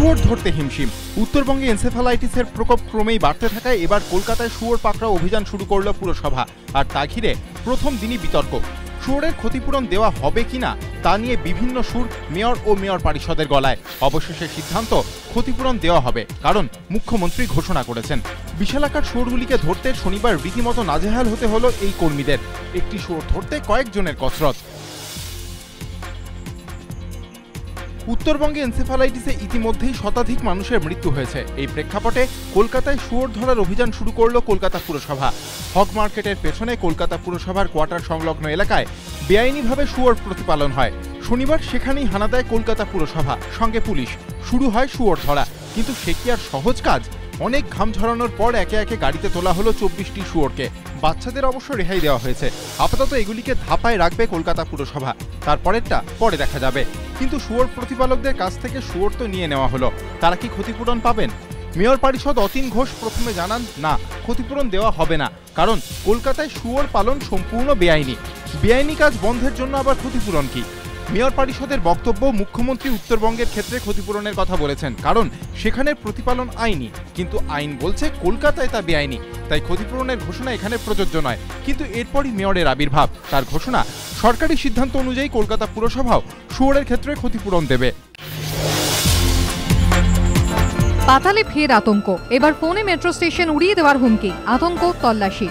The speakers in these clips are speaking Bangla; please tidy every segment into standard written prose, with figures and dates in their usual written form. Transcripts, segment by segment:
শুয়োর ধরতে হিমশিম। উত্তরবঙ্গে এনসেফালাইটিসের প্রকোপ ক্রমেই বাড়তে থাকায় এবার কলকাতায় শুয়োর পাকড়াও অভিযান শুরু করল পুরসভা। আর তা ঘিরে প্রথম দিনই বিতর্ক। শুয়োরের ক্ষতিপূরণ দেওয়া হবে কিনা তা নিয়ে বিভিন্ন সুর মেয়র ও মেয়র পরিষদের গলায়। অবশেষে সিদ্ধান্ত ক্ষতিপূরণ দেওয়া হবে, কারণ মুখ্যমন্ত্রী ঘোষণা করেছেন। বিশালাকার শুয়োরগুলিকে ধরতে শনিবার রীতিমতো নাজেহাল হতে হলো এই কর্মীদের। একটি শুয়োর ধরতে কয়েকজনের কসরত। উত্তরবঙ্গে এনসেফালাইটিসে ইতিমধ্যেই শতাধিক মানুষের মৃত্যু হয়েছে। এই প্রেক্ষাপটে কলকাতায় শুয়োর ধরার অভিযান শুরু করল কলকাতা পুরসভা। হক মার্কেটের পেছনে কলকাতা পুরসভার কোয়ার্টার সংলগ্ন এলাকায় বেআইনিভাবে শুয়োর প্রতিপালন হয়। শনিবার সেখানেই হানা দেয় কলকাতা পুরসভা, সঙ্গে পুলিশ। শুরু হয় শুয়োর ধরা। কিন্তু সে কি আর সহজ কাজ? অনেক ঘাম ঝরানোর পর একে একে গাড়িতে তোলা হলো 24টি শুয়োরকে। বাচ্চাদের অবশ্য রেহাই দেওয়া হয়েছে। আপাতত এগুলিকে ধাপায় রাখবে কলকাতা পুরসভা, তারপরেরটা পরে দেখা যাবে। কিন্তু শুয়োর প্রতিপালকদের কাছ থেকে শুয়োর তো নিয়ে নেওয়া হলো, তারা কি ক্ষতিপূরণ পাবেন? মেয়র পরিষদ অতীন ঘোষ প্রথমে জানান, না, ক্ষতিপূরণ দেওয়া হবে না, কারণ কলকাতায় শুয়োর পালন সম্পূর্ণ বেআইনি। বেআইনি কাজ বন্ধের জন্য আবার ক্ষতিপূরণ কি? মেয়র পরিষদের বক্তব্য, মুখ্যমন্ত্রী উত্তরবঙ্গের ক্ষেত্রে ক্ষতিপূরণের কথা বলেছেন, কারণ সেখানের প্রতিপালন আইনি, কিন্তু আইন বলছে কলকাতায় তা বেআইনি, তাই ক্ষতিপূরণের ঘোষণা এখানে প্রযোজ্য নয়। কিন্তু এরপরই মেয়রের আবির্ভাব, তার ঘোষণা সরকারি সিদ্ধান্ত অনুযায়ী কলকাতা পুরসভাও শুয়োরের ক্ষেত্রে ক্ষতিপূরণ দেবে। পাতালে ফের আতঙ্ক। এবার ফোনে মেট্রো স্টেশন উড়িয়ে দেওয়ার হুমকি, আতঙ্ক তল্লাশি।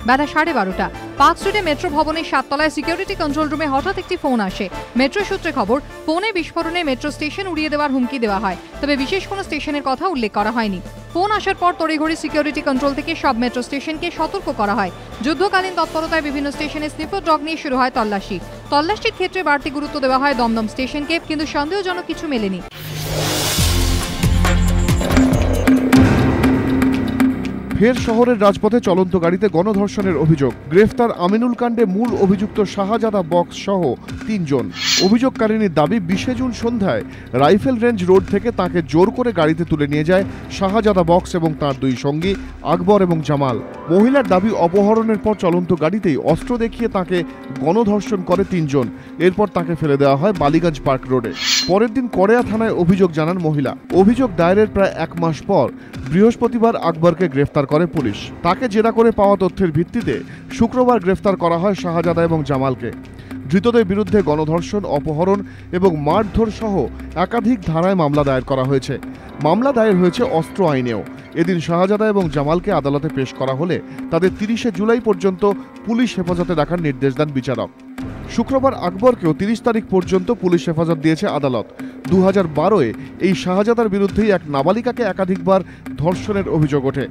বেলা 12:30 পার্ক স্ট্রিটে মেট্রো ভবনের 7 তলায় সিকিউরিটি কন্ট্রোল রুমে হঠাৎ একটি ফোন আসে। মেট্রো সূত্রে খবর, ফোনে বিস্ফোরণে মেট্রো স্টেশন উড়িয়ে দেওয়ার হুমকি দেওয়া হয়, তবে বিশেষ কোনো স্টেশনের কথা উল্লেখ করা হয়নি। ফোন আসার পর তড়িঘড়ি সিকিউরিটি কন্ট্রোল থেকে সব মেট্রো স্টেশনকে সতর্ক করা হয়। যুদ্ধকালীন তৎপরতায় বিভিন্ন স্টেশনে স্নিফার ডগ নিয়ে শুরু হয় তল্লাশি। তল্লাশির ক্ষেত্রে বাড়তি গুরুত্ব দেওয়া হয় দমদম স্টেশনকে, কিন্তু সন্দেহজনক কিছু মেলেনি। ফের শহরের রাজপথে চলন্ত গাড়িতে গণধর্ষণের অভিযোগ। গ্রেফতার আমিনুল কাণ্ডে মূল অভিযুক্ত শাহজাদা বক্স সহ 3 জন। অভিযোগকারিনীর দাবি, 20 জুন সন্ধ্যায় রাইফেল রেঞ্জ রোড থেকে তাকে জোর করে গাড়িতে তুলে নিয়ে যায় শাহজাদা বক্স এবং তার 2 সঙ্গী আকবর এবং জামাল। মহিলার দাবি, অপহরণের পর চলন্ত গাড়িতেই অস্ত্র দেখিয়ে তাকে গণধর্ষণ করে 3 জন। এরপর তাকে ফেলে দেওয়া হয় বালিগঞ্জ পার্ক রোডে। পরের দিন কড়েয়া থানায় অভিযোগ জানান মহিলা। অভিযোগ দায়েরের প্রায় 1 মাস পর বৃহস্পতিবার আকবরকে গ্রেফতার করে পুলিশ। তাকে জেরা করে পাওয়া তথ্যের ভিত্তিতে শুক্রবার গ্রেফতার করা হয় শাহজাদা এবং জামালকে। ধৃতদের বিরুদ্ধে গণধর্ষণ, অপহরণ এবং মারধর সহ একাধিক ধারায় মামলা দায়ের করা হয়েছে। মামলা দায়ের হয়েছে অস্ত্র আইনেও। এদিন শাহজাদা এবং জামালকে আদালতে পেশ করা হলে তাদের 30 জুলাই পর্যন্ত পুলিশ হেফাজতে রাখার নির্দেশ দেন বিচারক। শুক্রবার আকবরকেও 30 তারিখ পর্যন্ত পুলিশ হেফাজত দিয়েছে আদালত। 2012-এ এই শাহজাদার বিরুদ্ধেই এক নাবালিকাকে একাধিকবার ধর্ষণের অভিযোগ ওঠে।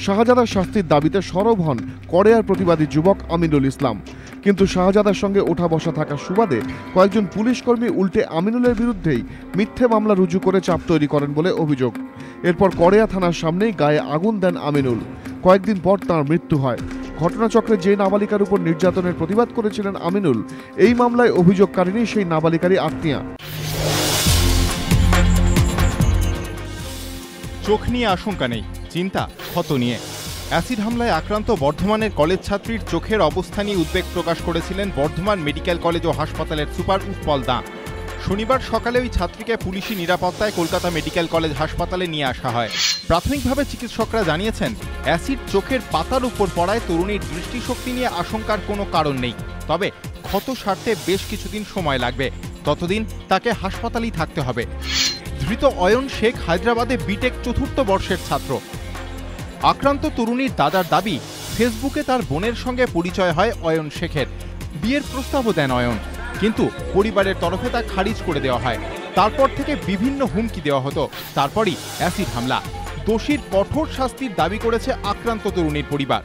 শাহজাদার শাস্তির দাবিতে সরব হন কড়েয়ার প্রতিবাদী যুবক আমিনুল ইসলাম। কিন্তু শাহজাদার সঙ্গে ওঠা বসা থাকার সুবাদে কয়েকজন পুলিশ কর্মী উল্টে আমিনুলের বিরুদ্ধেই মিথ্যে মামলা রুজু করে চাপ তৈরি করেন বলে অভিযোগ। এরপর কড়েয়া থানার সামনেই গায়ে আগুন দেন আমিনুল। কয়েকদিন পর তাঁর মৃত্যু হয়। ঘটনাচক্রে যে নাবালিকার উপর নির্যাতনের প্রতিবাদ করেছিলেন আমিনুল, এই মামলায় অভিযোগকারিনী সেই নাবালিকারই আত্মীয়া। চোখ নিয়ে আশঙ্কা নেই, চিন্তা ক্ষত নিয়ে। অ্যাসিড হামলায় আক্রান্ত বর্ধমানের কলেজ ছাত্রীর চোখের অবস্থা নিয়ে উদ্বেগ প্রকাশ করেছিলেন বর্ধমান মেডিকেল কলেজ ও হাসপাতালের সুপার উৎপল দাঁ। শনিবার সকালে ওই ছাত্রীকে পুলিশি নিরাপত্তায় কলকাতা মেডিকেল কলেজ হাসপাতালে নিয়ে আসা হয়। প্রাথমিকভাবে চিকিৎসকরা জানিয়েছেন, অ্যাসিড চোখের পাতার উপর পড়ায় তরুণীর দৃষ্টিশক্তি নিয়ে আশঙ্কার কোনো কারণ নেই, তবে ক্ষত সারতে বেশ কিছুদিন সময় লাগবে। ততদিন তাকে হাসপাতালেই থাকতে হবে। ধৃত অয়ন শেখ হায়দ্রাবাদে বিটেক 4র্থ বর্ষের ছাত্র। আক্রান্ত তরুণীর দাদার দাবি, ফেসবুকে তার বোনের সঙ্গে পরিচয় হয় অয়ন শেখের। বিয়ের প্রস্তাবও দেন অয়ন, কিন্তু পরিবারের তরফে তা খারিজ করে দেওয়া হয়। তারপর থেকে বিভিন্ন হুমকি দেওয়া হতো, তারপরই অ্যাসিড হামলা। দোষীর কঠোর শাস্তির দাবি করেছে আক্রান্ত তরুণীর পরিবার।